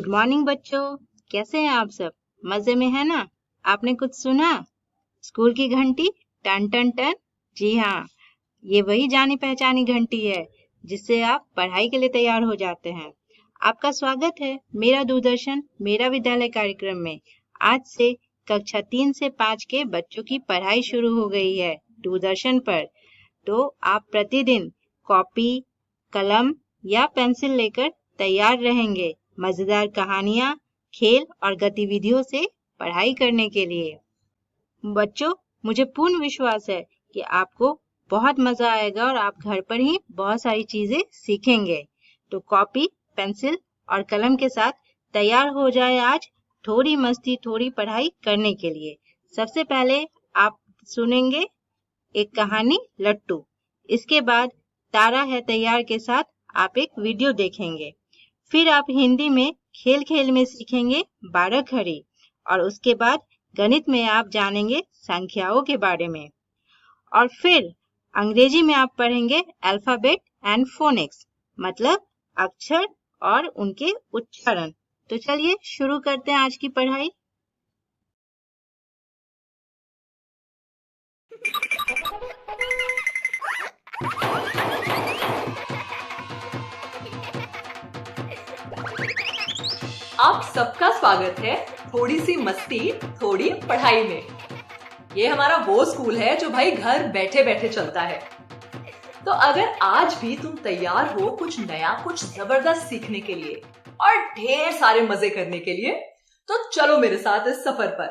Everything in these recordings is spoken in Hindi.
गुड मॉर्निंग बच्चों, कैसे हैं आप सब? मजे में है ना? आपने कुछ सुना? स्कूल की घंटी टन टन टन। जी हाँ, ये वही जानी पहचानी घंटी है जिससे आप पढ़ाई के लिए तैयार हो जाते हैं। आपका स्वागत है मेरा दूरदर्शन मेरा विद्यालय कार्यक्रम में। आज से कक्षा 3 से 5 के बच्चों की पढ़ाई शुरू हो गई है दूरदर्शन पर। तो आप प्रतिदिन कॉपी, कलम या पेंसिल लेकर तैयार रहेंगे मजेदार कहानियां, खेल और गतिविधियों से पढ़ाई करने के लिए। बच्चों, मुझे पूर्ण विश्वास है कि आपको बहुत मजा आएगा और आप घर पर ही बहुत सारी चीजें सीखेंगे। तो कॉपी, पेंसिल और कलम के साथ तैयार हो जाए आज थोड़ी मस्ती थोड़ी पढ़ाई करने के लिए। सबसे पहले आप सुनेंगे एक कहानी लट्टू। इसके बाद तारा है तैयार के साथ आप एक वीडियो देखेंगे। फिर आप हिंदी में खेल खेल में सीखेंगे 12 घड़ी और उसके बाद गणित में आप जानेंगे संख्याओं के बारे में। और फिर अंग्रेजी में आप पढ़ेंगे अल्फाबेट एंड फोनिक्स, मतलब अक्षर और उनके उच्चारण। तो चलिए शुरू करते हैं आज की पढ़ाई। आप सबका स्वागत है थोड़ी सी मस्ती थोड़ी पढ़ाई में। ये हमारा वो स्कूल है जो भाई घर बैठे बैठे चलता है। तो अगर आज भी तुम तैयार हो कुछ नया कुछ जबरदस्त सीखने के लिए और ढेर सारे मजे करने के लिए, तो चलो मेरे साथ इस सफर पर।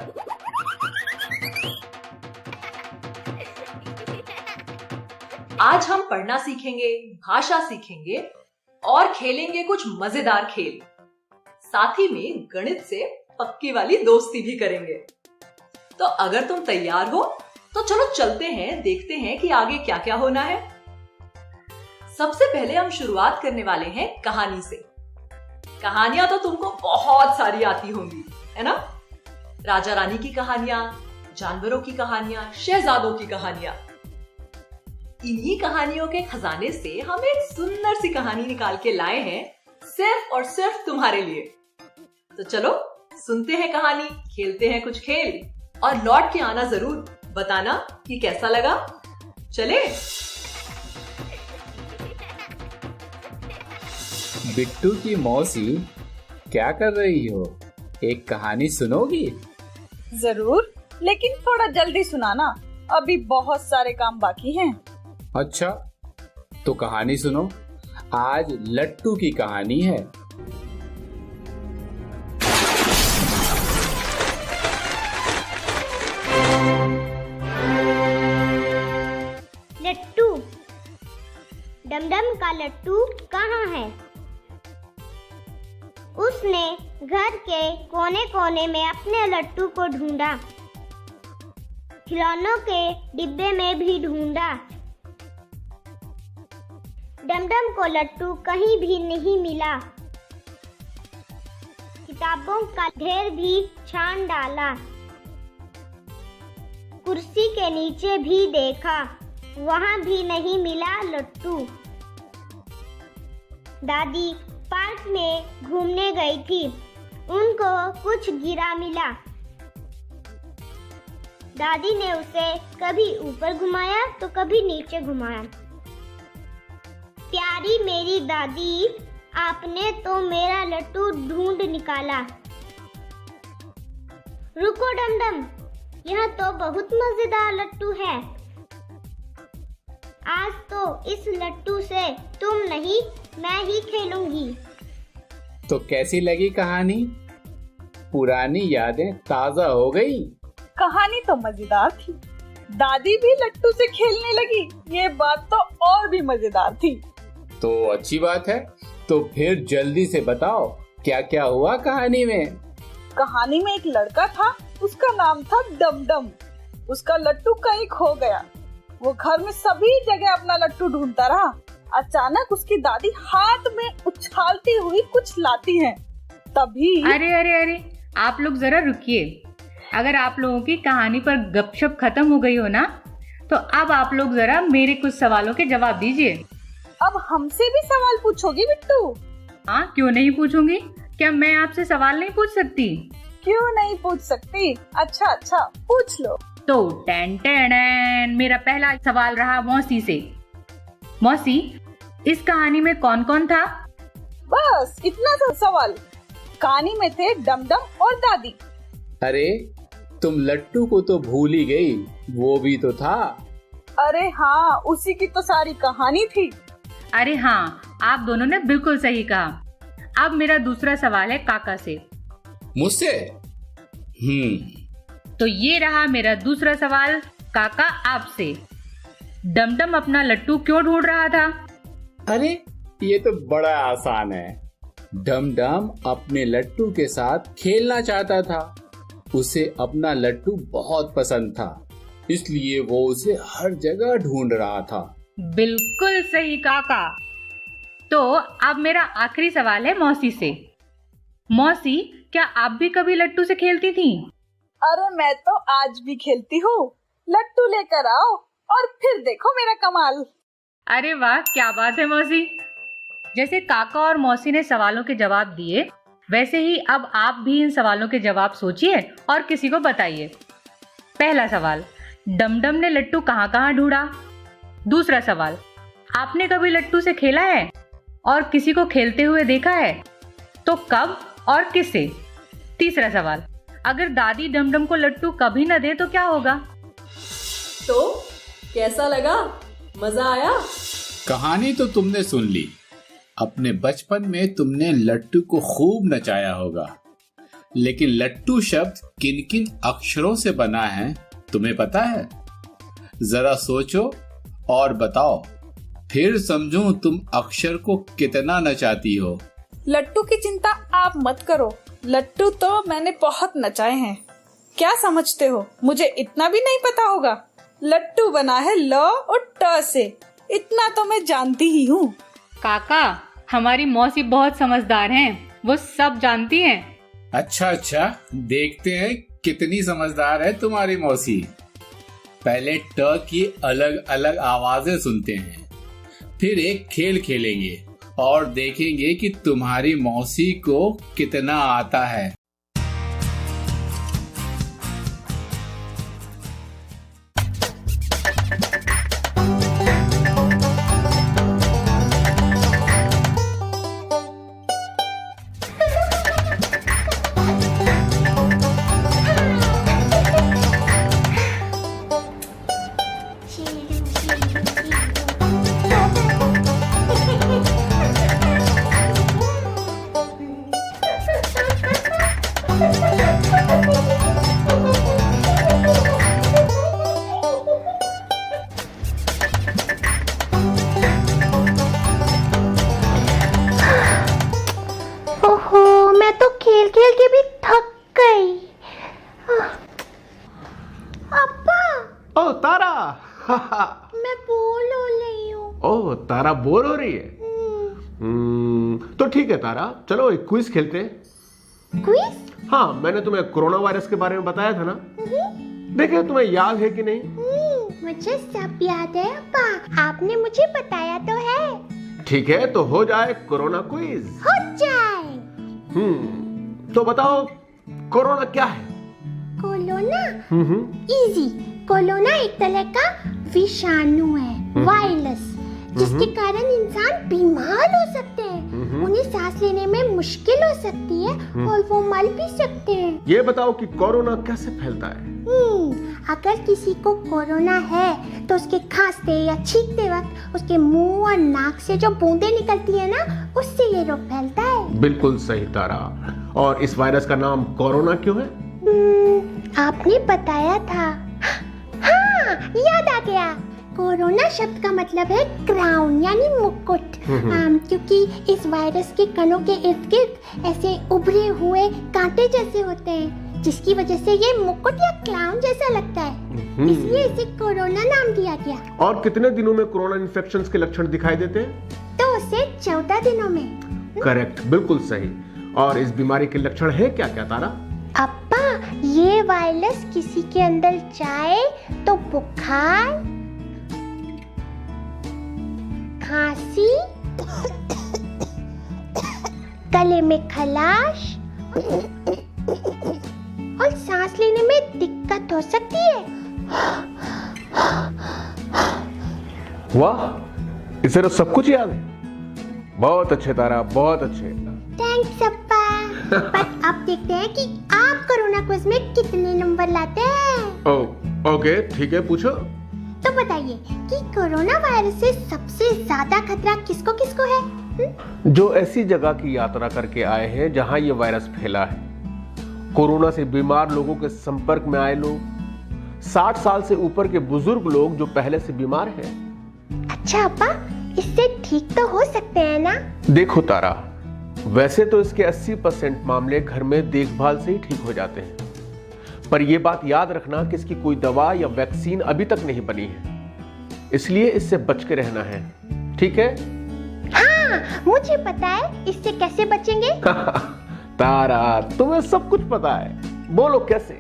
आज हम पढ़ना सीखेंगे, भाषा सीखेंगे और खेलेंगे कुछ मजेदार खेल। साथ ही में गणित से पक्की वाली दोस्ती भी करेंगे। तो अगर तुम तैयार हो तो चलो चलते हैं, देखते हैं कि आगे क्या क्या होना है। सबसे पहले हम शुरुआत करने वाले हैं कहानी से। कहानियां तो तुमको बहुत सारी आती होंगी, है ना? राजा रानी की कहानियां, जानवरों की कहानियां, शहजादों की कहानियां। इन्हीं कहानियों के खजाने से हम एक सुंदर सी कहानी निकाल के लाए हैं सिर्फ और सिर्फ तुम्हारे लिए। तो चलो सुनते हैं कहानी, खेलते हैं कुछ खेल और लौट के आना जरूर, बताना कि कैसा लगा। चले। बिट्टू की मौसी, क्या कर रही हो? एक कहानी सुनोगी? जरूर, लेकिन थोड़ा जल्दी सुनाना, अभी बहुत सारे काम बाकी हैं। अच्छा, तो कहानी सुनो। आज लट्टू की कहानी है। लट्टू। डमडम का लट्टू कहाँ है? उसने घर के कोने कोने में अपने लट्टू को ढूंढा, खिलौनों के डिब्बे में भी ढूंढा। डमडम को लट्टू कहीं भी नहीं मिला। किताबों का ढेर भी छान डाला, कुर्सी के नीचे भी देखा, वहां भी नहीं मिला लट्टू। दादी पार्क में घूमने गई थी, उनको कुछ गिरा मिला। दादी ने उसे कभी ऊपर घुमाया तो कभी नीचे घुमाया। प्यारी मेरी दादी, आपने तो मेरा लट्टू ढूंढ निकाला। रुको डमडम, यह तो बहुत मजेदार लट्टू है। आज तो इस लट्टू से तुम नहीं मैं ही खेलूंगी। तो कैसी लगी कहानी? पुरानी यादें ताजा हो गई। कहानी तो मजेदार थी, दादी भी लट्टू से खेलने लगी, ये बात तो और भी मजेदार थी। तो अच्छी बात है। तो फिर जल्दी से बताओ क्या क्या हुआ कहानी में। कहानी में एक लड़का था, उसका नाम था डमडम। उसका लट्टू कहीं खो गया। वो घर में सभी जगह अपना लट्टू ढूंढता रहा। अचानक उसकी दादी हाथ में उछालती हुई कुछ लाती हैं। तभी अरे, आप लोग जरा रुकिए। अगर आप लोगों की कहानी पर गपशप खत्म हो गई हो ना, तो अब आप लोग जरा मेरे कुछ सवालों के जवाब दीजिए। अब हमसे भी सवाल पूछोगी बिट्टू? हाँ, क्यों नहीं पूछूंगी। क्या मैं आपसे सवाल नहीं पूछ सकती? क्यों नहीं पूछ सकती? अच्छा पूछ लो। तो टेन टेन, मेरा पहला सवाल रहा मौसी से। मौसी, इस कहानी में कौन कौन था? बस इतना सा सवाल। कहानी में थे डमडम और दादी। अरे तुम लट्टू को तो भूल ही गई, वो भी तो था। अरे हाँ, उसी की तो सारी कहानी थी। अरे हाँ, आप दोनों ने बिल्कुल सही कहा। अब मेरा दूसरा सवाल है काका से। मुझसे? तो ये रहा मेरा दूसरा सवाल काका आपसे। डमडम अपना लट्टू क्यों ढूंढ रहा था? अरे ये तो बड़ा आसान है। डमडम अपने लट्टू के साथ खेलना चाहता था। उसे अपना लट्टू बहुत पसंद था, इसलिए वो उसे हर जगह ढूंढ रहा था। बिल्कुल सही काका। तो अब मेरा आखिरी सवाल है मौसी से। मौसी, क्या आप भी कभी लट्टू से खेलती थी? अरे मैं तो आज भी खेलती हूँ। लट्टू लेकर आओ और फिर देखो मेरा कमाल। अरे वाह, क्या बात है मौसी। जैसे काका और मौसी ने सवालों के जवाब दिए, वैसे ही अब आप भी इन सवालों के जवाब सोचिए और किसी को बताइए। पहला सवाल, डमडम ने लट्टू कहाँ कहाँ ढूंढा? दूसरा सवाल, आपने कभी लट्टू से खेला है और किसी को खेलते हुए देखा है? तो कब और किससे? तीसरा सवाल, अगर दादी डमडम को लट्टू कभी न दे तो क्या होगा? तो कैसा लगा? मजा आया? कहानी तो तुमने सुन ली। अपने बचपन में तुमने लट्टू को खूब नचाया होगा, लेकिन लट्टू शब्द किन किन अक्षरों से बना है तुम्हें पता है? जरा सोचो और बताओ, फिर समझूं तुम अक्षर को कितना नचाती हो। लट्टू की चिंता आप मत करो। लट्टू तो मैंने बहुत नचाए हैं। क्या समझते हो, मुझे इतना भी नहीं पता होगा? लट्टू बना है ल और ट से, इतना तो मैं जानती ही हूँ। काका, हमारी मौसी बहुत समझदार हैं, वो सब जानती हैं। अच्छा, देखते हैं कितनी समझदार है तुम्हारी मौसी। पहले ट की अलग अलग आवाजें सुनते हैं, फिर एक खेल खेलेंगे और देखेंगे कि तुम्हारी मौसी को कितना आता है। ओहो, मैं तो खेल खेल के भी थक गई। अब्बा, ओ तारा। मैं बोर हो रही हूँ। ओ तारा बोर हो रही है? तो ठीक है तारा, चलो एक क्विज खेलते हैं। क्विज? हाँ, मैंने तुम्हें कोरोना वायरस के बारे में बताया था ना। देखे तुम्हें याद है कि नहीं? मुझे सब याद है अब्बा, आपने मुझे बताया तो है। ठीक है, तो हो जाए कोरोना क्विज। हो जाए। तो बताओ कोरोना क्या है? कोरोना? इजी। कोरोना एक तरह का विषाणु है, वायरस, जिसके कारण इंसान बीमार हो सकते हैं। उन्हें सांस लेने में मुश्किल हो सकती है और वो मर भी सकते हैं। ये बताओ कि कोरोना कैसे फैलता है? अगर किसी को कोरोना है तो उसके खांसते या छींकते वक्त उसके मुंह और नाक से जो बूंदें निकलती है ना, उससे ये रोग फैलता है। बिल्कुल सही तारा। और इस वायरस का नाम कोरोना क्यों है? आपने बताया था। हाँ, याद आ गया। कोरोना शब्द का मतलब है क्राउन, यानी मुकुट। क्योंकि इस वायरस के कणों के इर्द गिर्द ऐसे उभरे हुए कांटे जैसे होते हैं, जिसकी वजह से ये मुकुट या क्राउन जैसा लगता है, इसलिए इसे कोरोना नाम दिया गया। और कितने दिनों में कोरोना इन्फेक्शन के लक्षण दिखाई देते हैं? 2 से 14 दिनों में। करेक्ट, बिल्कुल सही। और इस बीमारी के लक्षण है क्या क्या तारा? अब्बा, ये वायरस किसी के अंदर जाए तो बुखार, खांसी, गले में खलाश और सांस लेने में दिक्कत हो सकती है। वाह, इसे तो सब कुछ याद है। बहुत अच्छे तारा, बहुत अच्छे। थैंक्स अप्पा। पर अब देखते हैं कि आप कोरोना क्विज में कितने नंबर लाते हैं। ओके, ठीक है, पूछो। तो बताइए कि कोरोना वायरस से सबसे ज्यादा खतरा किसको किसको है? जो ऐसी जगह की यात्रा करके आए हैं जहां ये वायरस फैला है, कोरोना से बीमार लोगों के संपर्क में आए लोग, 60 साल से ऊपर के बुजुर्ग लोग जो पहले से बीमार हैं। अच्छा अप्पा, इससे ठीक तो हो सकते हैं ना? देखो तारा, वैसे तो इसके 80% मामले घर में देखभाल से ही ठीक हो जाते हैं, पर यह बात याद रखना कि इसकी कोई दवा या वैक्सीन अभी तक नहीं बनी है, इसलिए इससे बच के रहना है, ठीक है? हाँ, मुझे पता है इससे कैसे बचेंगे। तारा, तुम्हें सब कुछ पता है, बोलो कैसे?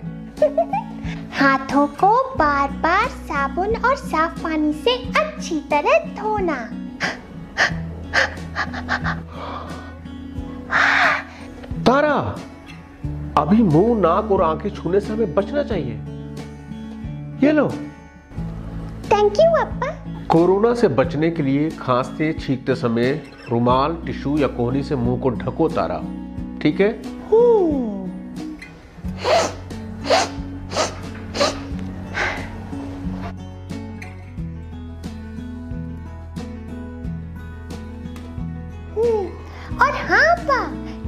हाथों को बार बार साबुन और साफ पानी से अच्छी तरह धोना। तारा, अभी मुंह, नाक और आंखें छूने से हमें बचना चाहिए। ये लो। थैंक यू अप्पा। कोरोना से बचने के लिए खांसते छींकते समय रुमाल, टिश्यू या कोहनी से मुंह को ढको तारा, ठीक है? और हाँ अप्पा,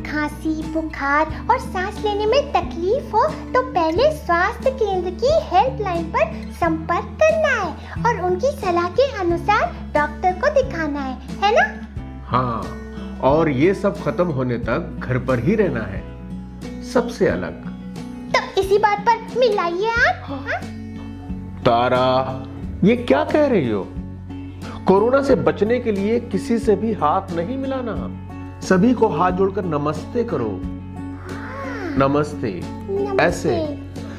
खांसी, बुखार और सांस लेने में तकलीफ हो तो पहले स्वास्थ्य केंद्र की हेल्पलाइन पर संपर्क करना है और उनकी सलाह के अनुसार डॉक्टर को दिखाना है ना? हाँ, और ये सब खत्म होने तक घर पर ही रहना है, सबसे अलग। तो इसी बात पर मिलाइए आप। हाँ? तारा, ये क्या कह रही हो? कोरोना से बचने के लिए किसी से भी हाथ नहीं मिलाना, सभी को हाथ जोड़कर नमस्ते करो। नमस्ते, ऐसे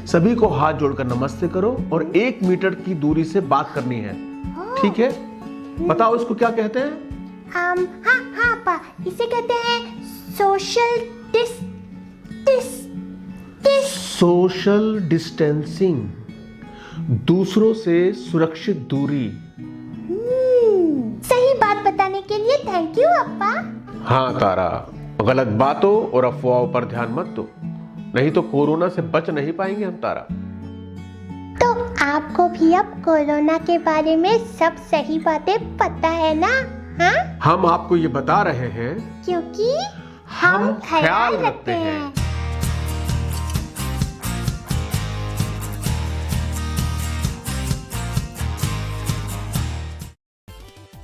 सभी को हाथ जोड़कर नमस्ते करो और 1 मीटर की दूरी से बात करनी है, ठीक है? बताओ इसको क्या कहते हैं? हाँ पा, इसे कहते हैं सोशल सोशल डिस्टेंसिंग, दूसरों से सुरक्षित दूरी। सही बात बताने के लिए थैंक यू अप्पा। हाँ तारा, गलत बातों और अफवाहों पर ध्यान मत दो, नहीं तो कोरोना से बच नहीं पाएंगे हम तारा। तो आपको भी अब कोरोना के बारे में सब सही बातें पता है ना? हाँ? हम आपको ये बता रहे हैं क्योंकि हम ख्याल रखते हैं।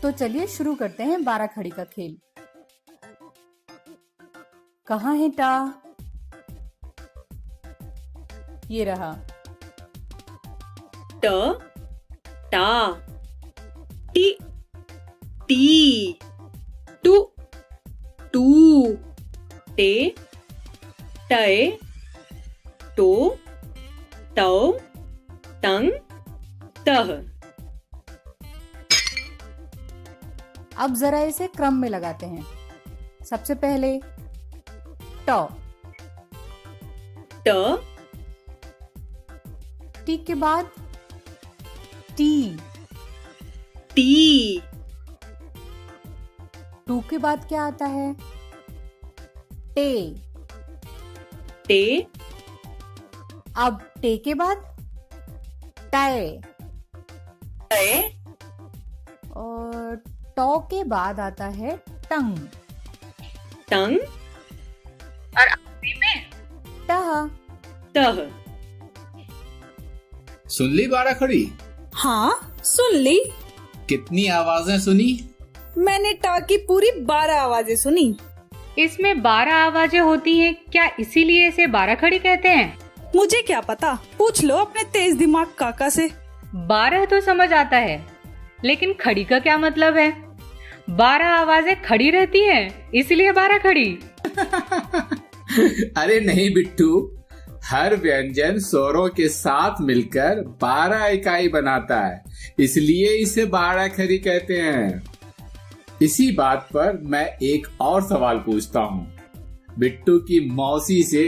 तो चलिए शुरू करते हैं 12 खड़ी का खेल। कहाँ है टा? ये रहा। ट टा टी टी टू टू टे टय टो टौ टंग तह। अब जरा इसे क्रम में लगाते हैं। सबसे पहले ट, ट टी के बाद टी, टी टू के बाद क्या आता है? टे, टे अब टे के बाद टय, टय और टॉ के बाद आता है टंग, टंग और आखिरी में टह। तह। सुन ली 12 खड़ी? हाँ, सुन ली। कितनी आवाजें सुनी? मैंने टा की पूरी 12 आवाजें सुनी। इसमें 12 आवाजें होती हैं, क्या इसीलिए इसे 12 खड़ी कहते हैं? मुझे क्या पता, पूछ लो अपने तेज दिमाग काका से। 12 तो समझ आता है, लेकिन खड़ी का क्या मतलब है? 12 आवाजें खड़ी रहती हैं, इसलिए 12 खड़ी। अरे नहीं बिट्टू, हर व्यंजन स्वरों के साथ मिलकर 12 इकाई बनाता है, इसलिए इसे 12 खड़ी कहते हैं। इसी बात पर मैं एक और सवाल पूछता हूँ, बिट्टू की मौसी से।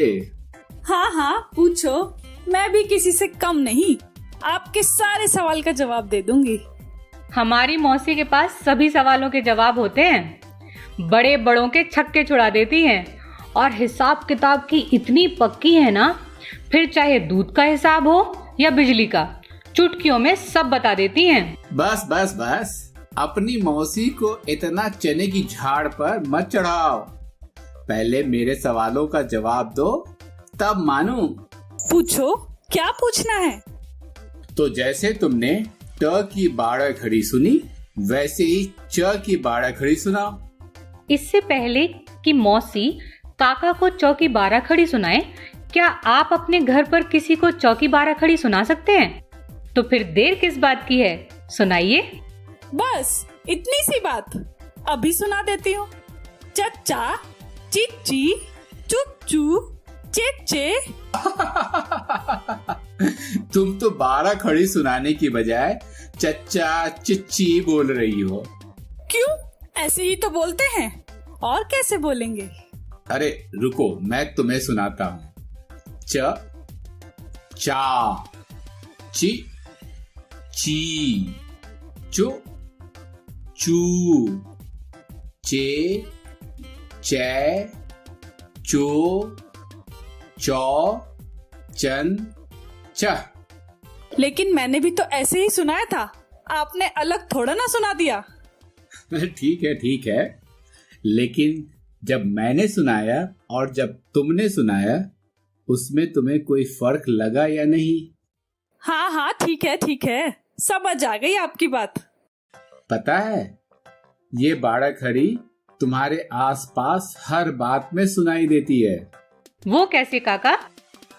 हाँ हाँ पूछो, मैं भी किसी से कम नहीं, आपके सारे सवाल का जवाब दे दूंगी। हमारी मौसी के पास सभी सवालों के जवाब होते हैं, बड़े बड़ों के छक्के छुड़ा देती हैं और हिसाब किताब की इतनी पक्की है ना, फिर चाहे दूध का हिसाब हो या बिजली का, चुटकियों में सब बता देती हैं। बस बस बस, अपनी मौसी को इतना चने की झाड़ पर मत चढ़ाओ। पहले मेरे सवालों का जवाब दो, तब मानूं। पूछो, क्या पूछना है? तो जैसे तुमने ट की बारह खड़ी सुनी, वैसे ही च की बारह खड़ी सुनाओ। इससे पहले कि मौसी काका को चौकी 12 खड़ी सुनाए, क्या आप अपने घर पर किसी को चौकी 12 खड़ी सुना सकते हैं? तो फिर देर किस बात की है, सुनाइए। बस इतनी सी बात, अभी सुना देती हूँ। चच्चा, चिच्ची, चुच्चू, चेचे। तुम तो 12 खड़ी सुनाने की बजाय चच्चा चिच्ची बोल रही हो। क्यों? ऐसे ही तो बोलते हैं, और कैसे बोलेंगे? अरे रुको, मैं तुम्हें सुनाता हूँ। च, चा, ची, ची, चु, चू, चे, चै, चो, चौ, चन, च। लेकिन मैंने भी तो ऐसे ही सुनाया था, आपने अलग थोड़ा ना सुना दिया। ठीक है, लेकिन जब मैंने सुनाया और जब तुमने सुनाया, उसमें तुम्हें कोई फर्क लगा या नहीं? हाँ हाँ ठीक है, समझ आ गई आपकी बात। पता है, ये 12 खड़ी तुम्हारे आसपास हर बात में सुनाई देती है। वो कैसे काका?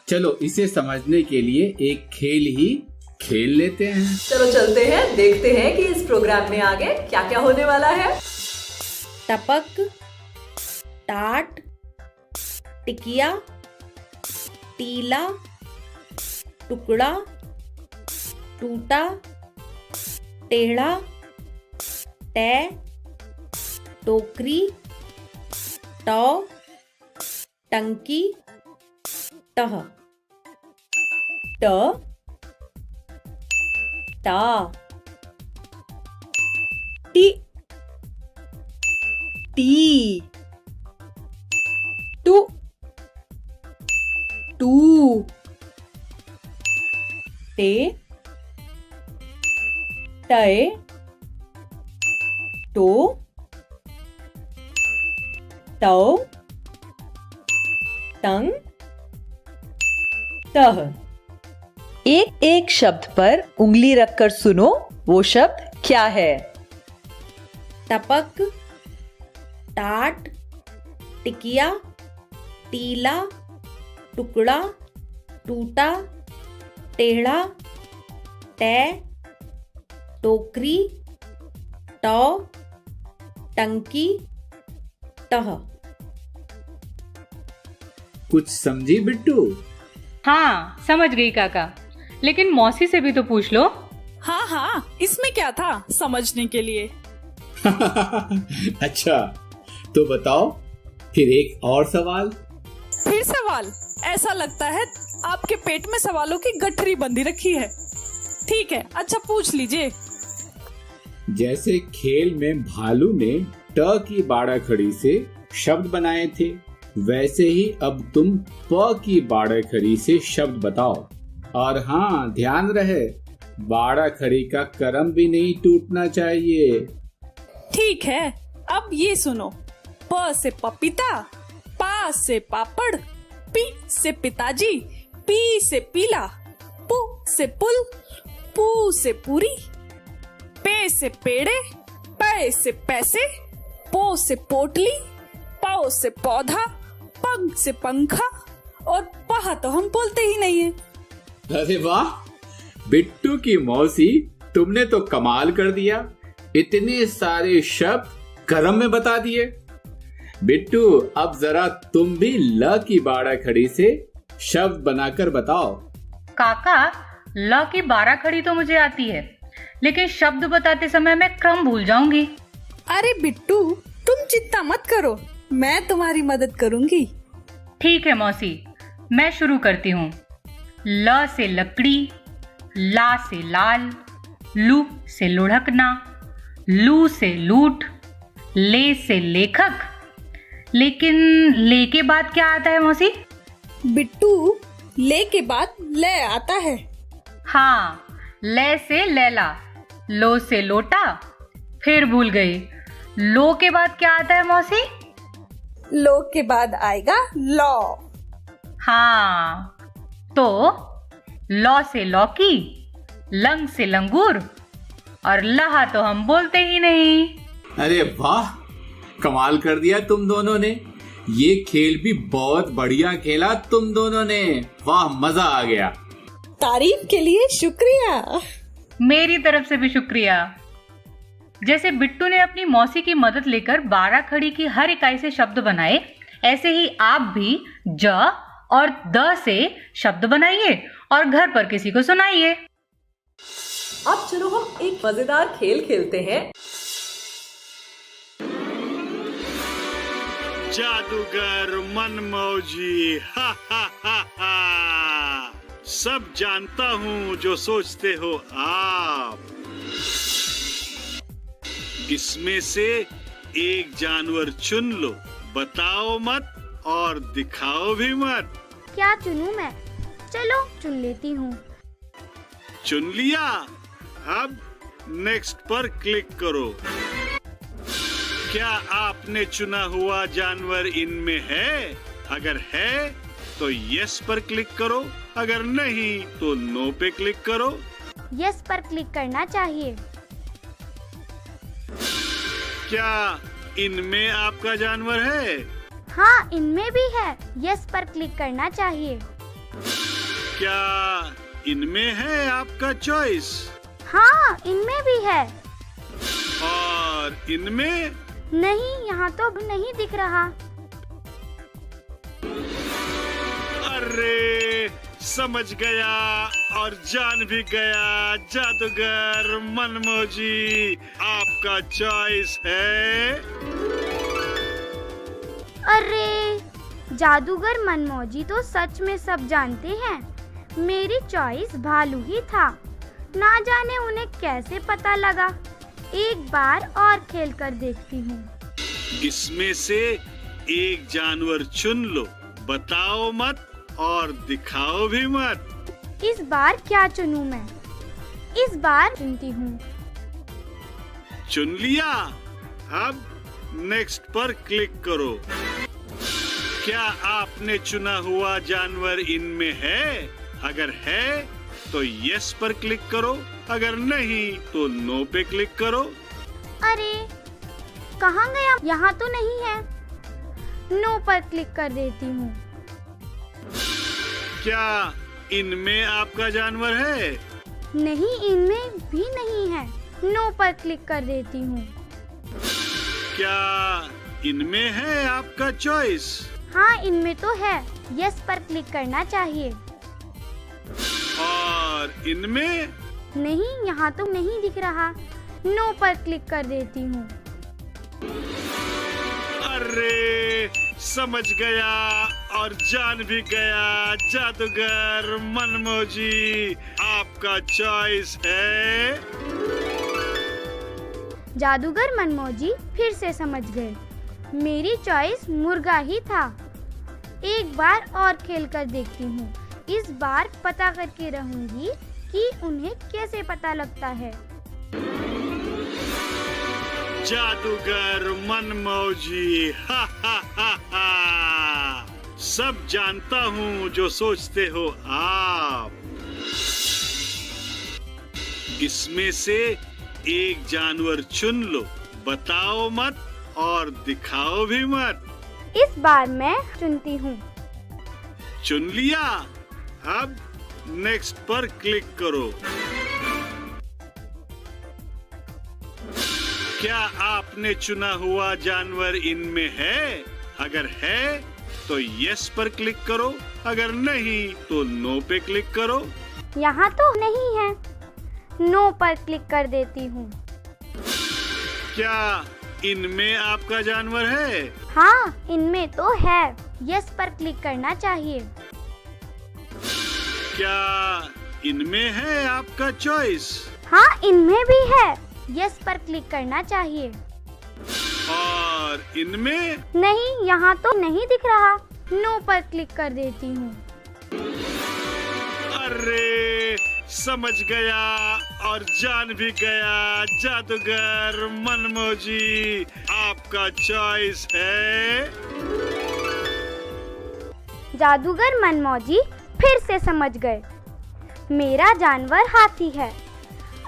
चलो इसे समझने के लिए एक खेल ही खेल लेते हैं। चलो चलते हैं, देखते हैं कि इस प्रोग्राम में आगे क्या क्या होने वाला है। टपक, टाट, टिकिया, टीला, टुकड़ा, टूटा, टेढ़ा, टे, टोकरी, टौ, टंकी, टह, ट, टा, टी, टी, टू, टू, टे, टय, टो, टौ, टंग, टह। एक एक शब्द पर उंगली रखकर सुनो, वो शब्द क्या है? टपक, टाट, टिकिया, टीला, टुकड़ा, टूटा, टेढ़ा, टे, टोकरी, टौ, टंकी, टह। कुछ समझी बिट्टू? हाँ समझ गई काका, लेकिन मौसी से भी तो पूछ लो। हाँ हाँ, इसमें क्या था समझने के लिए। अच्छा, तो बताओ फिर एक और सवाल। फिर सवाल? ऐसा लगता है आपके पेट में सवालों की गठरी बंधी रखी है। ठीक है, अच्छा पूछ लीजिए। जैसे खेल में भालू ने ट की 12 खड़ी से शब्द बनाए थे, वैसे ही अब तुम प की 12 खड़ी से शब्द बताओ। और हाँ, ध्यान रहे, 12 खड़ी का क्रम भी नहीं टूटना चाहिए। ठीक है, अब ये सुनो। प से पपीता, पा से पापड़, पी से पिताजी, पी से पीला, पू से पुल, पू से पूरी, पे से पेड़े, पै से पैसे, पो से पोटली, पौ से पौधा, पंख से पंखा, और पहा तो हम बोलते ही नहीं है। अरे वाह बिट्टू की मौसी, तुमने तो कमाल कर दिया, इतने सारे शब्द क्रम में बता दिए। बिट्टू, अब जरा तुम भी ल की 12 खड़ी से शब्द बनाकर बताओ। काका, ल की 12 खड़ी तो मुझे आती है, लेकिन शब्द बताते समय मैं क्रम भूल जाऊंगी। अरे बिट्टू, तुम चिंता मत करो, मैं तुम्हारी मदद करूंगी। ठीक है मौसी, मैं शुरू करती हूँ। ल से लकड़ी, ला से लाल, लू से लुढ़कना, लू से लूट, ले से लेखक। लेकिन ले के बाद क्या आता है मौसी? बिट्टू, ले के बाद ले आता है। हाँ, ले से लैला, लो से लोटा। फिर भूल गई, लो के बाद क्या आता है मौसी? लो के बाद आएगा लौ। हाँ, तो लौ से लौकी, लंग से लंगूर, और लहा तो हम बोलते ही नहीं। अरे वाह, कमाल कर दिया तुम दोनों ने। ये खेल भी बहुत बढ़िया खेला तुम दोनों ने। वाह, मजा आ गया। तारीफ के लिए शुक्रिया। मेरी तरफ से भी शुक्रिया। जैसे बिट्टू ने अपनी मौसी की मदद लेकर 12 खड़ी की हर इकाई से शब्द बनाए, ऐसे ही आप भी ज और द से शब्द बनाइए और घर पर किसी को सुनाइए। अब चलो हम एक मजेदार खेल खेलते हैं। जादूगर मनमौजी, हा हा हा हा। सब जानता हूँ जो सोचते हो आप। इसमें से एक जानवर चुन लो, बताओ मत और दिखाओ भी मत। क्या चुनूं मैं? चलो चुन लेती हूँ। चुन लिया? अब नेक्स्ट पर क्लिक करो। क्या आपने चुना हुआ जानवर इनमें है? अगर है तो यस पर क्लिक करो, अगर नहीं तो नो पे क्लिक करो। यस पर क्लिक करना चाहिए। क्या इनमें आपका जानवर है? हाँ, इनमें भी है। यस पर क्लिक करना चाहिए। क्या इनमें है आपका चॉइस? हाँ, इनमें भी है। और इनमें? नहीं, यहाँ तो नहीं दिख रहा। अरे, समझ गया और जान भी गया। जादूगर मनमौजी, आपका चॉइस है। अरे, जादूगर मनमौजी तो सच में सब जानते हैं। मेरी चॉइस भालू ही था। ना जाने उन्हें कैसे पता लगा। एक बार और खेल कर देखती हूँ। इसमें से एक जानवर चुन लो, बताओ मत और दिखाओ भी मत। इस बार क्या चुनूं मैं? इस बार चुनती हूँ। चुन लिया? अब नेक्स्ट पर क्लिक करो। क्या आपने चुना हुआ जानवर इनमें है? अगर है तो यस पर क्लिक करो, अगर नहीं तो नो पे क्लिक करो। अरे, कहाँ गया? यहाँ तो नहीं है। नो पर क्लिक कर देती हूँ। क्या इनमें आपका जानवर है? नहीं, इनमें भी नहीं है। नो पर क्लिक कर देती हूँ। क्या इनमें है आपका चॉइस? हाँ, इनमें तो है। यस पर क्लिक करना चाहिए। और इनमें? नहीं, यहाँ तो नहीं दिख रहा। नो पर क्लिक कर देती हूँ। अरे, समझ गया और जान भी गया। जादूगर मनमौजी, आपका चॉइस है। जादूगर मनमौजी फिर से समझ गए। मेरी चॉइस मुर्गा ही था। एक बार और खेल कर देखती हूँ। इस बार पता करके रहूंगी कि उन्हें कैसे पता लगता है। जादूगर मनमौजी, हा हा हा हा। सब जानता हूँ जो सोचते हो आप। इसमें से एक जानवर चुन लो, बताओ मत और दिखाओ भी मत। इस बार मैं चुनती हूँ। चुन लिया? अब नेक्स्ट पर क्लिक करो। क्या आपने चुना हुआ जानवर इनमें है? अगर है तो यस पर क्लिक करो, अगर नहीं तो नो पे क्लिक करो। यहाँ तो नहीं है। नो पर क्लिक कर देती हूँ। क्या इनमें आपका जानवर है? हाँ, इनमें तो है। यस पर क्लिक करना चाहिए। क्या इनमें है आपका चॉइस? हाँ, इनमें भी है। यस पर क्लिक करना चाहिए। और इनमें? नहीं, यहाँ तो नहीं दिख रहा। नो पर क्लिक कर देती हूँ। अरे समझ गया और जान भी गया। जादूगर मनमोजी, आपका चॉइस है। जादूगर मनमौजी फिर से समझ गए। मेरा जानवर हाथी है।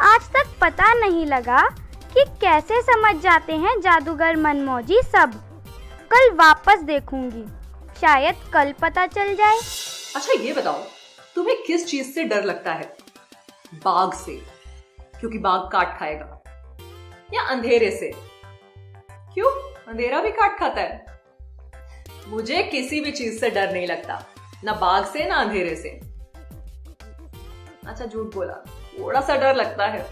आज तक पता नहीं लगा कि कैसे समझ जाते हैं जादूगर मनमौजी सब। कल वापस देखूंगी, शायद कल पता चल जाए। अच्छा ये बताओ, तुम्हें किस चीज से डर लगता है? बाघ से, क्योंकि बाघ काट खाएगा, या अंधेरे से? क्यों, अंधेरा भी काट खाता है? मुझे किसी भी चीज से डर नहीं लगता, ना बाघ से ना अंधेरे से। अच्छा झूठ बोला, थोड़ा सा डर लगता है।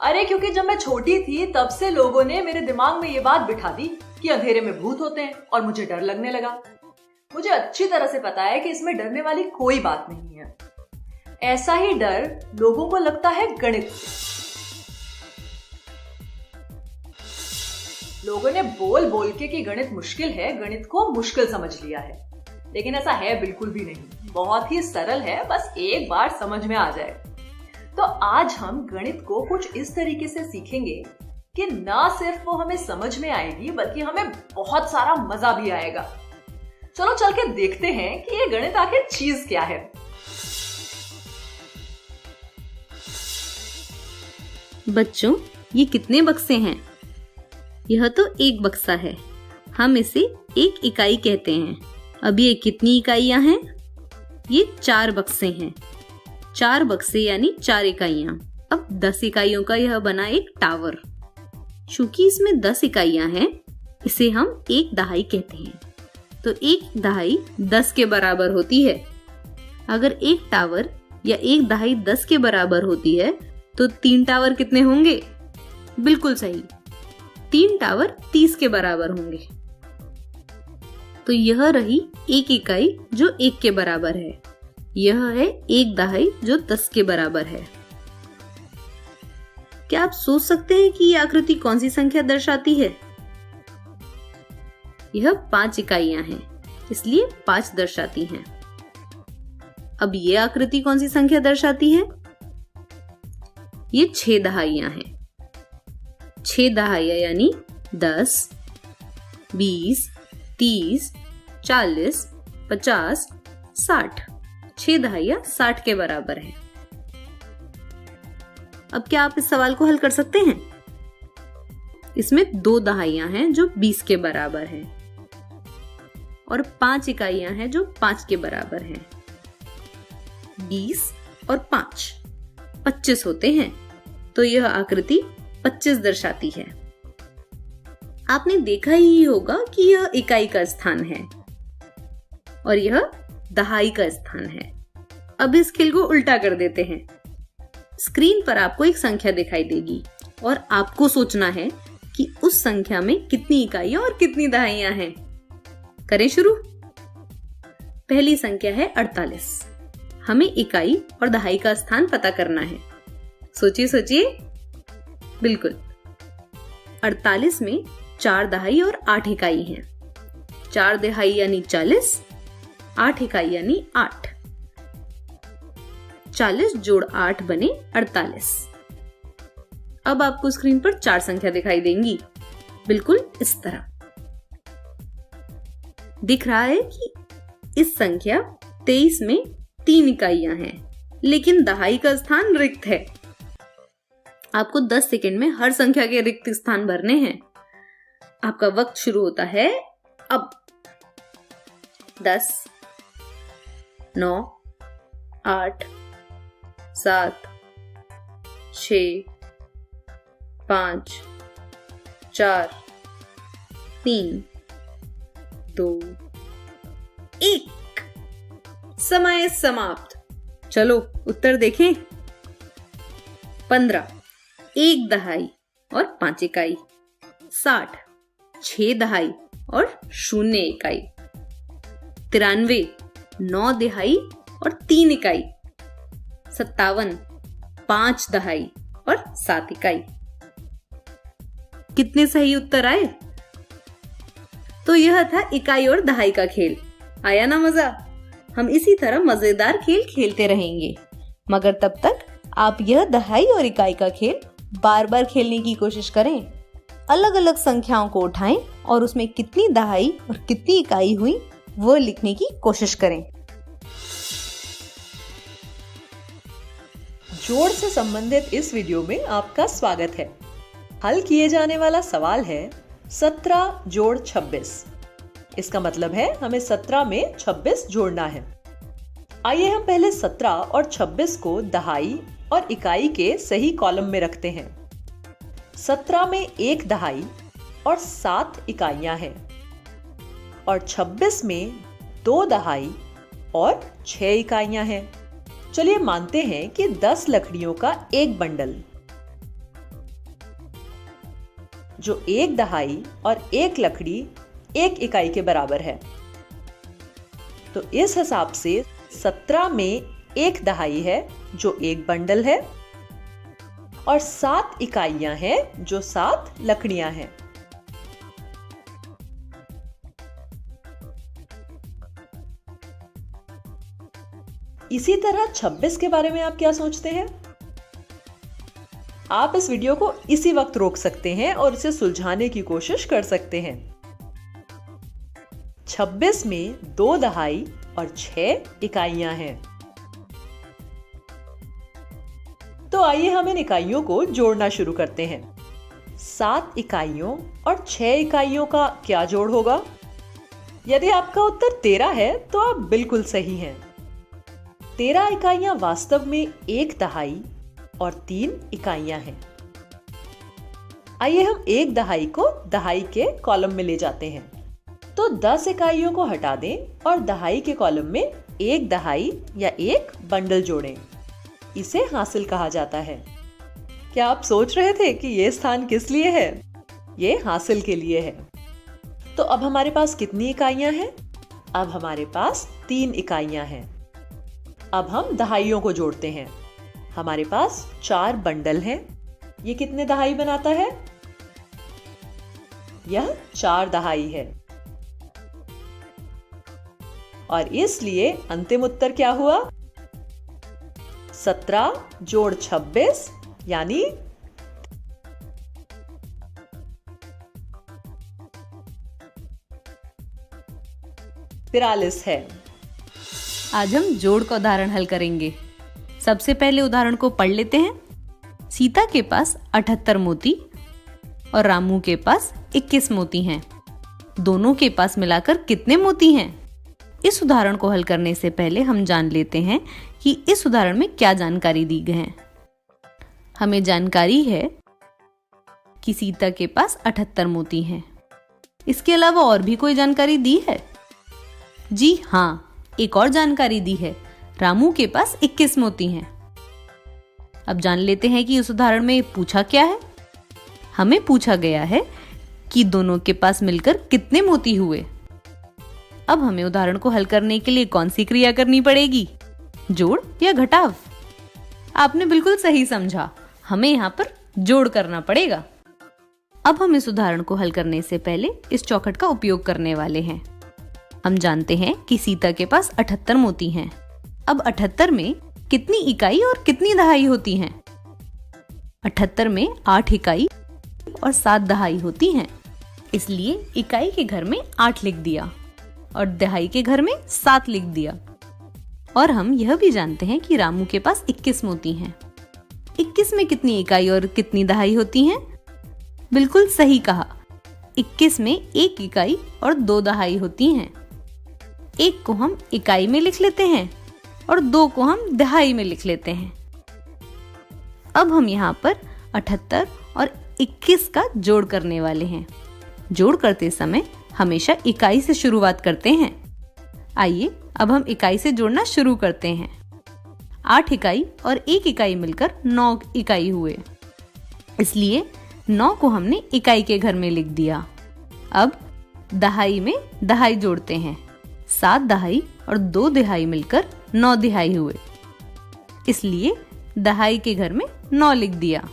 अरे क्योंकि जब मैं छोटी थी तब से लोगों ने मेरे दिमाग में ये बात बिठा दी कि अंधेरे में भूत होते हैं, और मुझे डर लगने लगा। मुझे अच्छी तरह से पता है कि इसमें डरने वाली कोई बात नहीं है। ऐसा ही डर लोगों को लगता है गणित से। लोगों ने बोल बोल के कि गणित मुश्किल है, गणित को मुश्किल समझ लिया है, लेकिन ऐसा है बिल्कुल भी नहीं। बहुत ही सरल है, बस एक बार समझ में आ जाए। तो आज हम गणित को कुछ इस तरीके से सीखेंगे कि ना सिर्फ वो हमें समझ में आएगी, बल्कि हमें बहुत सारा मजा भी आएगा। चलो चल के देखते हैं कि ये गणित आखिर चीज क्या है। बच्चों, ये कितने बक्से हैं? यह तो एक बक्सा है। हम इसे एक इकाई कहते हैं। अब ये कितनी इकाइयां हैं? ये 4 बक्से हैं। 4 बक्से यानी 4 इकाइयां। अब 10 इकाइयों का यह बना एक टावर। चूंकि इसमें 10 इकाइयां हैं, इसे हम एक दहाई कहते हैं। तो एक दहाई 10 के बराबर होती है। अगर एक टावर या एक दहाई 10 के बराबर होती है, तो 3 टावर कितने होंगे? बिल्कुल सही, 3 टावर 30 के बराबर होंगे। तो यह रही एक इकाई जो 1 के बराबर है। यह है एक दहाई जो 10 के बराबर है। क्या आप सोच सकते हैं कि यह आकृति कौन सी संख्या दर्शाती है? यह 5 इकाइयां हैं, इसलिए 5 दर्शाती हैं। अब यह आकृति कौन सी संख्या दर्शाती है? ये 6 दहाइयां हैं। 6 दहाइयां यानी 10, 20, 30, 40, 50, 60। 6 दहाइयां 60 के बराबर है। अब क्या आप इस सवाल को हल कर सकते हैं? इसमें 2 दहाइयां हैं जो 20 के बराबर हैं, और 5 इकाइयां हैं जो 5 के बराबर हैं। 20 और 5 25 होते हैं। तो यह आकृति 25 दर्शाती है। आपने देखा ही होगा कि यह इकाई का स्थान है और यह दहाई का स्थान है। अब इस खेल को उल्टा कर देते हैं। स्क्रीन पर आपको एक संख्या दिखाई देगी और आपको सोचना है कि उस संख्या में कितनी इकाइयां और कितनी दहाइयां हैं। करें शुरू। पहली संख्या है 48। हमें इकाई और दहाई का स्थान पता करना है। सोचिए सोचिए। बिल्कुल, 48 में 4 दहाई और 8 इकाई हैं। 4 दहाई यानी 40, 8 इकाई यानी 8। 40 जोड़ 8 बने 48। अब आपको स्क्रीन पर 4 संख्या दिखाई देंगी, बिल्कुल इस तरह। दिख रहा है कि इस संख्या 23 में 3 इकाइयां हैं, लेकिन दहाई का स्थान रिक्त है। आपको 10 सेकंड में हर संख्या के रिक्त स्थान भरने हैं। आपका वक्त शुरू होता है अब। 10, 9, 8, 7, 6, 5, 4, 3, 2, 1। समय समाप्त। चलो उत्तर देखें। 15, 1 दहाई और 5 इकाई। 60, 6 दहाई और 0 इकाई। 93, 9 दिहाई और 3 इकाई। 57, 5 दहाई और 7 इकाई। कितने सही उत्तर आए? तो यह था इकाई और दहाई का खेल। आया ना मजा? हम इसी तरह मजेदार खेल खेलते रहेंगे, मगर तब तक आप यह दहाई और इकाई का खेल बार बार खेलने की कोशिश करें। अलग अलग संख्याओं को उठाएं और उसमें कितनी दहाई और कितनी इकाई हुई वो लिखने की कोशिश करें। जोड़ से संबंधित इस वीडियो में आपका स्वागत है। हल किए जाने वाला सवाल है 17 जोड़ 26। इसका मतलब है हमें 17 में 26 जोड़ना है। आइए हम पहले 17 और 26 को दहाई और इकाई के सही कॉलम में रखते हैं। 17 में 1 दहाई और 7 इकाइयां हैं और 26 में 2 दहाई और 6 इकाइयां हैं। चलिए मानते हैं कि 10 लकड़ियों का एक बंडल जो 1 दहाई और 1 लकड़ी 1 इकाई के बराबर है। तो इस हिसाब से 17 में 1 दहाई है जो 1 बंडल है और 7 इकाइयां हैं जो 7 लकड़ियां हैं। इसी तरह 26 के बारे में आप क्या सोचते हैं? आप इस वीडियो को इसी वक्त रोक सकते हैं और इसे सुलझाने की कोशिश कर सकते हैं। 26 में 2 दहाई और 6 इकाइयां हैं। तो आइए हम इन इकाइयों को जोड़ना शुरू करते हैं। 7 इकाइयों और 6 इकाइयों का क्या जोड़ होगा? यदि आपका उत्तर 13 है तो आप बिल्कुल सही हैं। 13 इकाइयां वास्तव में 1 दहाई और 3 इकाइयां हैं। आइए हम 1 दहाई को दहाई के कॉलम में ले जाते हैं। तो 10 इकाइयों को हटा दें और दहाई के कॉलम में 1 दहाई या 1 बंडल जोड़ें। इसे हासिल कहा जाता है। क्या आप सोच रहे थे कि यह स्थान किस लिए है? ये हासिल के लिए है। तो अब हमारे पास कितनी इकाइयां हैं? अब हमारे पास 3 इकाइयां हैं। अब हम दहाइयों को जोड़ते हैं। हमारे पास 4 बंडल हैं। ये कितने दहाई बनाता है? यह 4 दहाई है और इसलिए अंतिम उत्तर क्या हुआ? 17 जोड़ 26 यानी 43 है। आज हम जोड़ का उदाहरण हल करेंगे। सबसे पहले उदाहरण को पढ़ लेते हैं। सीता के पास 78 मोती और रामू के पास 21 मोती हैं। दोनों के पास मिलाकर कितने मोती हैं? इस उदाहरण को हल करने से पहले हम जान लेते हैं कि इस उदाहरण में क्या जानकारी दी गई है। हमें जानकारी है कि सीता के पास 78 मोती हैं। इसके अलावा और भी कोई जानकारी दी है? जी हाँ, एक और जानकारी दी है। रामू के पास 21 मोती हैं। अब जान लेते हैं कि इस उदाहरण में पूछा क्या है। हमें पूछा गया है कि दोनों के पास मिलकर कितने मोती हुए। अब हमें उदाहरण को हल करने के लिए कौन सी क्रिया करनी पड़ेगी? जोड़ या घटाव? आपने बिल्कुल सही समझा। हमें यहाँ पर जोड़ करना पड़ेगा। अब हम इस उदाहरण को हल करने से पहले इस चौखट का उपयोग करने वाले हैं। हम जानते हैं कि सीता के पास 78 मोती हैं। अब 78 में कितनी इकाई और कितनी दहाई होती हैं? 78 में 8 इकाई और 7 दहाई होती हैं। इसलिए इकाई के घर में 8 लिख दिया और दहाई के घर में 7 लिख दिया। और हम यह भी जानते हैं कि रामू के पास 21 मोती हैं। 21 में कितनी इकाई और कितनी दहाई होती हैं? बिल्कुल सही कहा। 21 में 1 इकाई और 2 दहाई होती हैं। 1 को हम इकाई में लिख लेते हैं और 2 को हम दहाई में लिख लेते हैं। अब हम यहाँ पर 78 और 21 का जोड़ करने वाले हैं। जोड़ करते समय हमेशा इकाई से शुरुआत करते हैं। आइए अब हम इकाई से जोड़ना शुरू करते हैं। 8 इकाई और 1 इकाई मिलकर 9 इकाई हुए। इसलिए 9 को हमने इकाई के घर में लिख दिया। अब दहाई में दहाई जोड़ते हैं। 7 दहाई और 2 दिहाई मिलकर 9 दिहाई हुए, इसलिए दहाई के घर में 9 लिख दिया।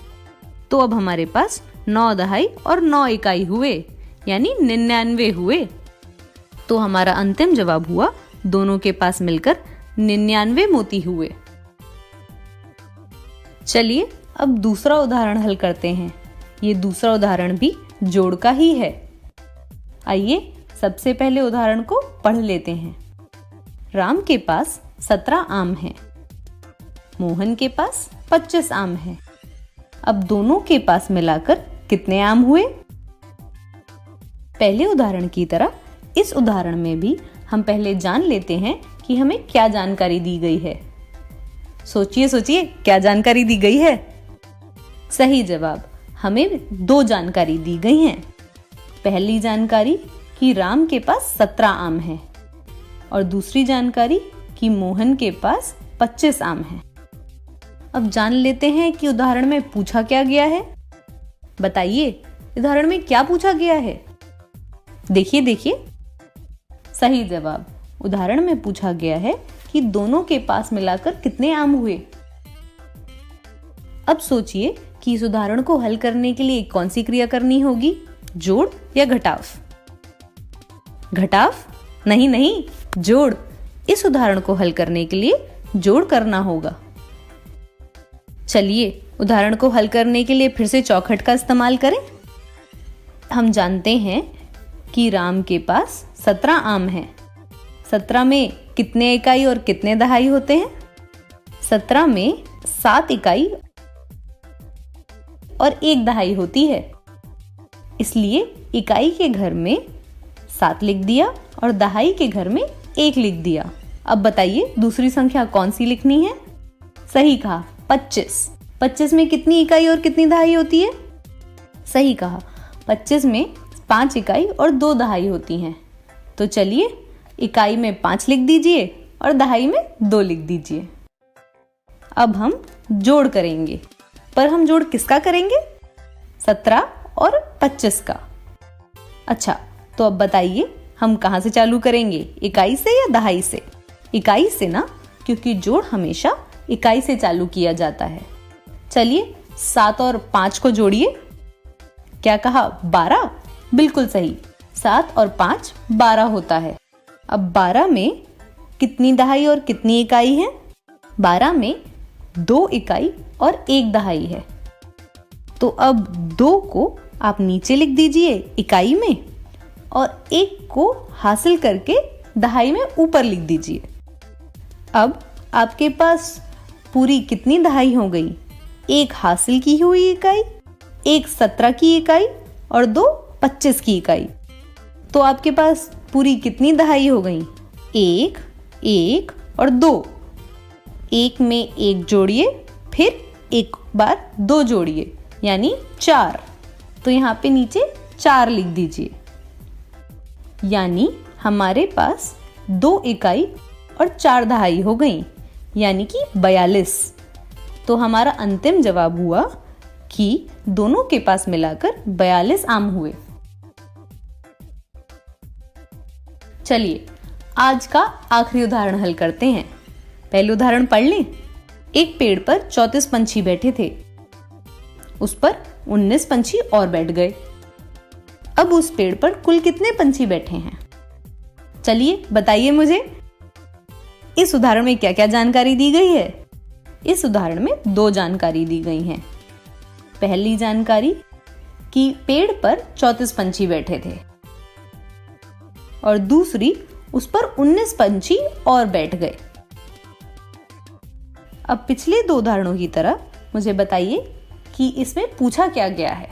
तो अब हमारे पास 9 दहाई और 9 इकाई हुए, यानी 99 हुए। तो हमारा अंतिम जवाब हुआ दोनों के पास मिलकर 99 मोती हुए। चलिए अब दूसरा उदाहरण हल करते हैं। ये दूसरा उदाहरण भी जोड़ का ही है। आइए सबसे पहले उदाहरण को पढ़ लेते हैं। राम के पास 17 आम हैं। मोहन के पास 25 आम हैं। अब दोनों के पास मिलाकर कितने आम हुए? पहले उदाहरण की तरह इस उदाहरण में भी हम पहले जान लेते हैं कि हमें क्या जानकारी दी गई है। सोचिए सोचिए, क्या जानकारी दी गई है? सही जवाब, हमें 2 जानकारी दी गई हैं। पहली जानकारी कि राम के पास 17 आम हैं और दूसरी जानकारी कि मोहन के पास 25 आम हैं। अब जान लेते हैं कि उदाहरण में पूछा क्या गया है। बताइए, उदाहरण में क्या पूछा गया है? देखिए देखिए, सही जवाब, उदाहरण में पूछा गया है कि दोनों के पास मिलाकर कितने आम हुए। अब सोचिए कि इस उदाहरण को हल करने के लिए कौन सी क्रिया करनी होगी, जोड़ या घटाव? घटाव? नहीं नहीं, जोड़। इस उदाहरण को हल करने के लिए जोड़ करना होगा। चलिए उदाहरण को हल करने के लिए फिर से चौखट का इस्तेमाल करें। हम जानते हैं कि राम के पास 17 आम हैं। 17 में कितने इकाई और कितने दहाई होते हैं? 17 में 7 इकाई और 1 दहाई होती है, इसलिए इकाई के घर में 7 लिख दिया और दहाई के घर में 1 लिख दिया। अब बताइए दूसरी संख्या कौन सी लिखनी है? सही कहा, 25। 25 में कितनी इकाई और कितनी दहाई होती है? सही कहा, 25 में 5 इकाई और 2 दहाई होती हैं। तो चलिए इकाई में 5 लिख दीजिए और दहाई में 2 लिख दीजिए। अब हम जोड़ करेंगे, पर हम जोड़ किसका करेंगे? 17 और 25 का। अच्छा, तो अब बताइए हम कहाँ से चालू करेंगे, इकाई से या दहाई से? इकाई से ना, क्योंकि जोड़ हमेशा इकाई से चालू किया जाता है। चलिए 7 और 5 को जोड़िए। क्या कहा? 12? बिल्कुल सही, 7 और 5 12 होता है। अब 12 में कितनी दहाई और कितनी इकाई है? 12 में 2 इकाई और 1 दहाई है। तो अब 2 को आप नीचे लिख दीजिए इकाई में और 1 को हासिल करके दहाई में ऊपर लिख दीजिए। अब आपके पास पूरी कितनी दहाई हो गई? 1 हासिल की हुई इकाई, 1 17 की इकाई और 2 25 की इकाई। तो आपके पास पूरी कितनी दहाई हो गई? 1, 1 और 2। 1 में 1 जोड़िए, फिर एक बार 2 जोड़िए, यानी 4। तो यहाँ पे नीचे 4 लिख दीजिए। यानी हमारे पास 2 इकाई और 4 दहाई हो गई, यानी कि 42। तो हमारा अंतिम जवाब हुआ कि दोनों के पास मिलाकर 42 आम हुए। चलिए आज का आखिरी उदाहरण हल करते हैं। पहले उदाहरण पढ़ लें। एक पेड़ पर 34 पंछी बैठे थे, उस पर 19 पंछी और बैठ गए। अब उस पेड़ पर कुल कितने पंछी बैठे हैं? चलिए बताइए मुझे। इस उदाहरण में क्या क्या जानकारी दी गई है? इस उदाहरण में 2 जानकारी दी गई हैं। पहली जानकारी कि पेड़ पर 34 पंछी बैठे थे और दूसरी उस पर 19 पंछी और बैठ गए। अब पिछले 2 उदाहरणों की तरह मुझे बताइए कि इसमें पूछा क्या गया है।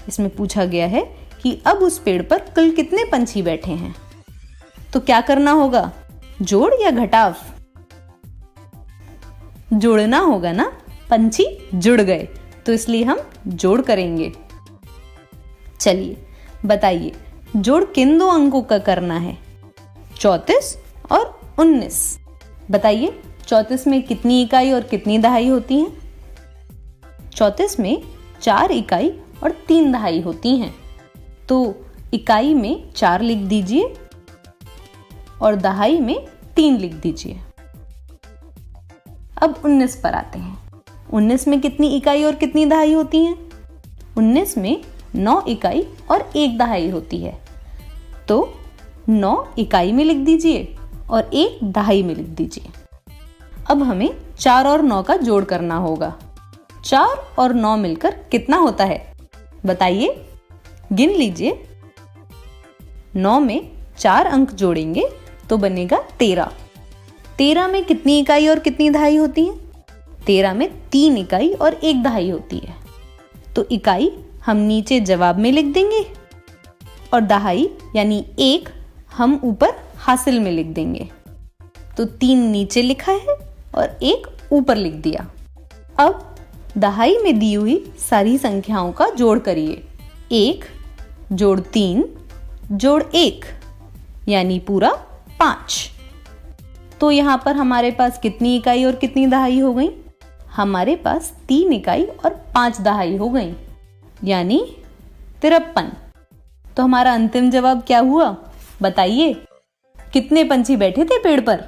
इसमें पूछा गया है कि अब उस पेड़ पर कुल कितने पंछी बैठे हैं। तो क्या करना होगा, जोड़ या घटाव? जोड़ना होगा ना, पंछी जुड़ गए तो इसलिए हम जोड़ करेंगे। चलिए बताइए, जोड़ किन 2 अंकों का करना है? 34 और 19। बताइए 34 में कितनी इकाई और कितनी दहाई होती हैं? 34 में 4 इकाई और 3 दहाई होती हैं। तो इकाई में 4 लिख दीजिए और दहाई में 3 लिख दीजिए। अब 19 पर आते हैं। 19 में कितनी इकाई और कितनी दहाई होती हैं? 19 में 9 इकाई और 1 दहाई होती है। तो 9 इकाई में लिख दीजिए और 1 दहाई में लिख दीजिए। अब हमें 4 और 9 का जोड़ करना होगा। 4 और 9 मिलकर कितना होता है बताइए, गिन लीजिए। 9 में 4 अंक जोड़ेंगे तो बनेगा 13। 13 में कितनी इकाई और कितनी दहाई होती है? 13 में 3 इकाई और 1 दहाई होती है। तो इकाई हम नीचे जवाब में लिख देंगे और दहाई यानी 1 हम ऊपर हासिल में लिख देंगे। तो 3 नीचे लिखा है और 1 ऊपर लिख दिया। अब दहाई में दी हुई सारी संख्याओं का जोड़ करिए। 1 जोड़ 3 जोड़ 1 यानी पूरा 5। तो यहाँ पर हमारे पास कितनी इकाई और कितनी दहाई हो गई? हमारे पास 3 इकाई और 5 दहाई हो गई यानी 53। तो हमारा अंतिम जवाब क्या हुआ बताइए? कितने पंछी बैठे थे पेड़ पर?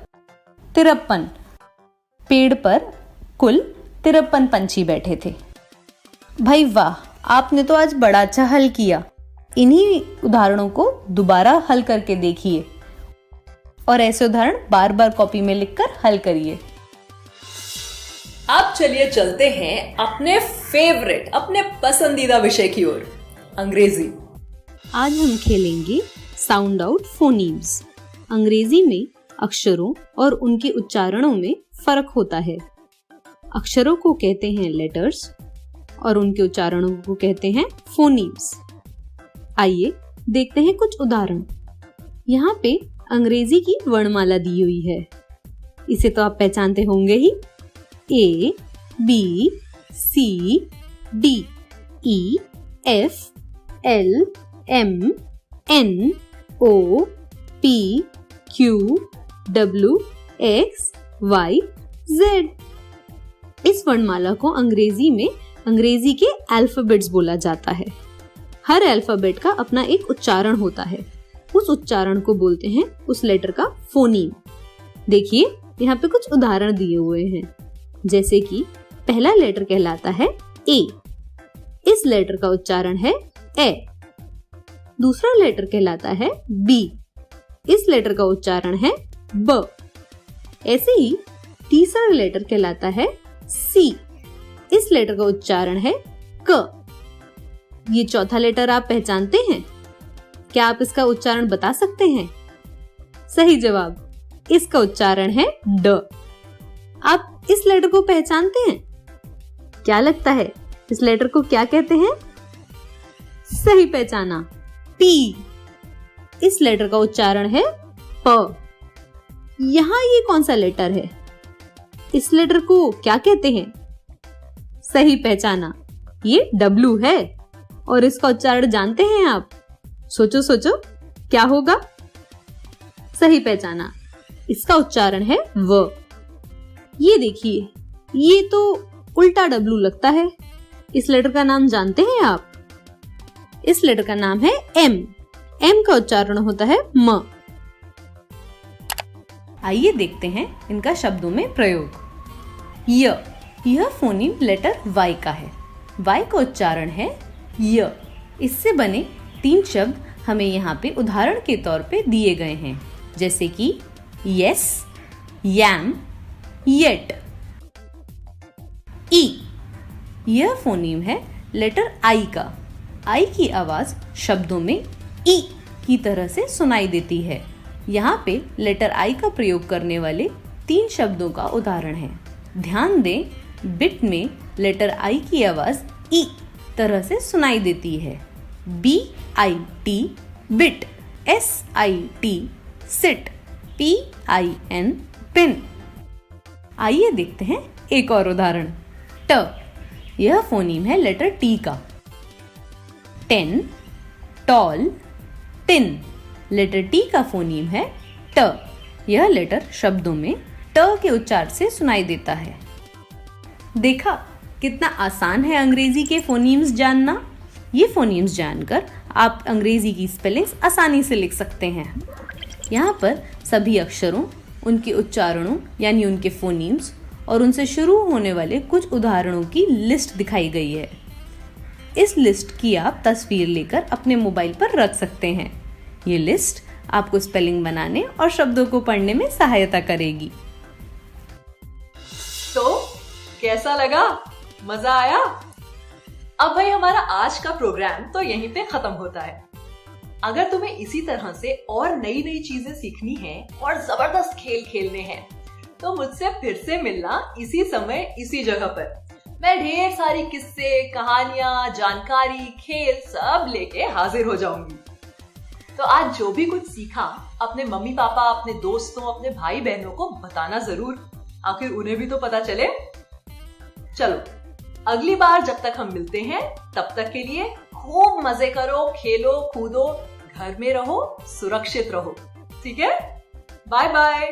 53। पेड़ पर कुल 53 पंछी बैठे थे। भाई वाह, आपने तो आज बड़ा अच्छा हल किया। इन्हीं उदाहरणों को दोबारा हल करके देखिए और ऐसे उदाहरण बार बार कॉपी में लिखकर हल करिए। अब चलिए चलते हैं अपने फेवरेट, अपने पसंदीदा विषय की ओर, अंग्रेजी। आज हम खेलेंगे साउंड आउट फोनीम्स। अंग्रेजी में अक्षरों और उनके उच्चारणों में फर्क होता है। अक्षरों को कहते हैं लेटर्स और उनके उच्चारणों को कहते हैं फोनीम्स। आइए देखते हैं कुछ उदाहरण। यहाँ पे अंग्रेजी की वर्णमाला दी हुई है। इसे तो आप पहचानते होंगे ही। A, B, C, D, E, F, L, M, N, O, P, Q, W, X, Y, Z। इस वर्णमाला को अंग्रेजी में अंग्रेजी के अल्फाबेट्स बोला जाता है। हर अल्फाबेट का अपना एक उच्चारण होता है। उस उच्चारण को बोलते हैं उस लेटर का फोनीम। देखिए यहाँ पे कुछ उदाहरण दिए हुए हैं, जैसे कि पहला लेटर कहलाता है ए। इस लेटर का उच्चारण है ए। दूसरा लेटर कहलाता है बी। इस लेटर का उच्चारण है ब। ऐसे ही तीसरा लेटर कहलाता है सी। इस लेटर का उच्चारण है क। ये चौथा लेटर आप पहचानते हैं? क्या आप इसका उच्चारण बता सकते हैं? सही जवाब, इसका उच्चारण है ड। आप इस लेटर को पहचानते हैं? क्या लगता है इस लेटर को क्या कहते हैं? सही पहचाना, पी। इस लेटर का उच्चारण है प। यहाँ ये कौन सा लेटर है? इस लेटर को क्या कहते हैं? सही पहचाना, ये डब्ल्यू है और इसका उच्चारण जानते हैं आप? सोचो सोचो क्या होगा? सही पहचाना, इसका उच्चारण है व। ये देखिए, ये तो उल्टा डब्लू लगता है। इस लेटर का नाम जानते हैं आप? इस लेटर का नाम है एम। एम का उच्चारण होता है म। आइए देखते हैं इनका शब्दों में प्रयोग। यह फोनीम लेटर वाई का है। वाई का उच्चारण है य। इससे बने 3 शब्द हमें यहाँ पे उदाहरण के तौर पे दिए गए हैं, जैसे कि यस, यम, येट। ई। यह फोनीम है लेटर आई का। आई की आवाज शब्दों में ई की तरह से सुनाई देती है। यहाँ पे लेटर आई का प्रयोग करने वाले 3 शब्दों का उदाहरण है। ध्यान दें, बिट में लेटर आई की आवाज ई तरह से सुनाई देती है। BIT bit, SIT sit, PIN pin. आइए देखते हैं एक और उदाहरण। ट। यह फोनीम है लेटर टी का। 10, टॉल, टिन। लेटर टी का फोनीम है ट। यह लेटर शब्दों में ट के उच्चार से सुनाई देता है। देखा कितना आसान है अंग्रेजी के फोनीम्स जानना। ये फोनीम्स जानकर आप अंग्रेजी की स्पेलिंग्स आसानी से लिख सकते हैं। यहाँ पर सभी अक्षरों, उनके उच्चारणों यानी उनके फोनीम्स और उनसे शुरू होने वाले कुछ उदाहरणों की लिस्ट दिखाई गई है। इस लिस्ट की आप तस्वीर लेकर अपने मोबाइल पर रख सकते हैं। ये लिस्ट आपको स्पेलिंग बनाने और शब्दों को पढ़ने में सहायता करेगी। तो कैसा लगा? मजा आया? अब भाई हमारा आज का प्रोग्राम तो यहीं पे खत्म होता है। अगर तुम्हें इसी तरह से और नई नई चीजें सीखनी है और जबरदस्त खेल खेलने हैं तो मुझसे फिर से मिलना इसी समय इसी जगह पर। मैं ढेर सारी किस्से, कहानियां, जानकारी, खेल सब लेके हाजिर हो जाऊंगी। तो आज जो भी कुछ सीखा अपने मम्मी पापा, अपने दोस्तों, अपने भाई बहनों को बताना जरूर, आखिर उन्हें भी तो पता चले। चलो अगली बार जब तक हम मिलते हैं तब तक के लिए खूब मजे करो, खेलो, कूदो, घर में रहो, सुरक्षित रहो। ठीक है? Bye bye.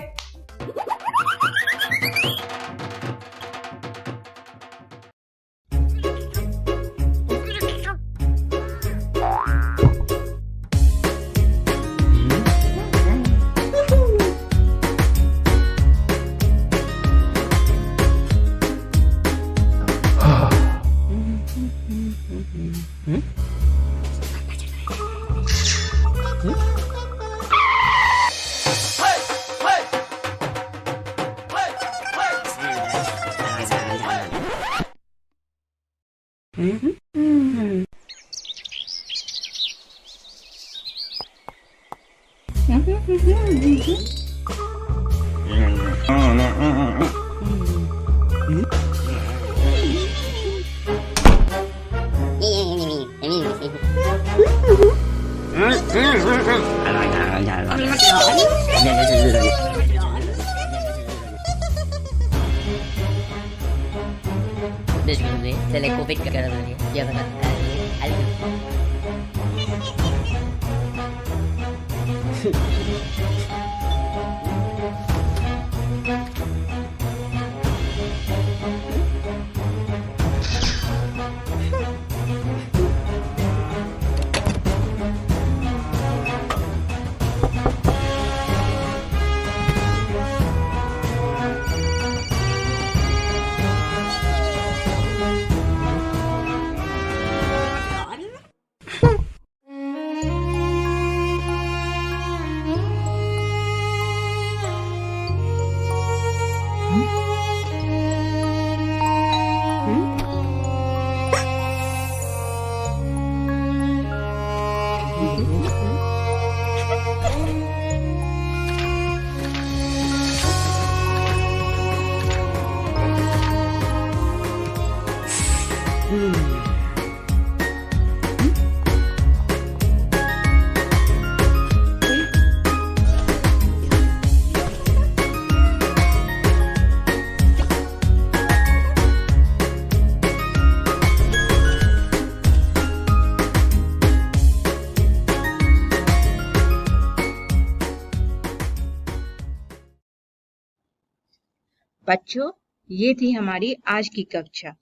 बच्चों, ये थी हमारी आज की कक्षा।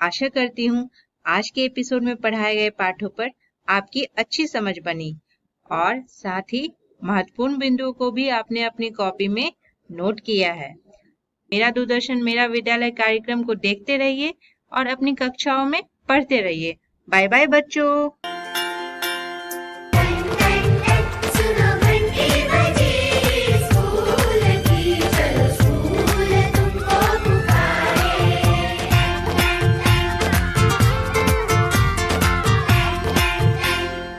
आशा करती हूँ आज के एपिसोड में पढ़ाए गए पाठों पर आपकी अच्छी समझ बनी और साथ ही महत्वपूर्ण बिंदुओं को भी आपने अपनी कॉपी में नोट किया है। मेरा दूरदर्शन मेरा विद्यालय कार्यक्रम को देखते रहिए और अपनी कक्षाओं में पढ़ते रहिए। बाय बाय बच्चों।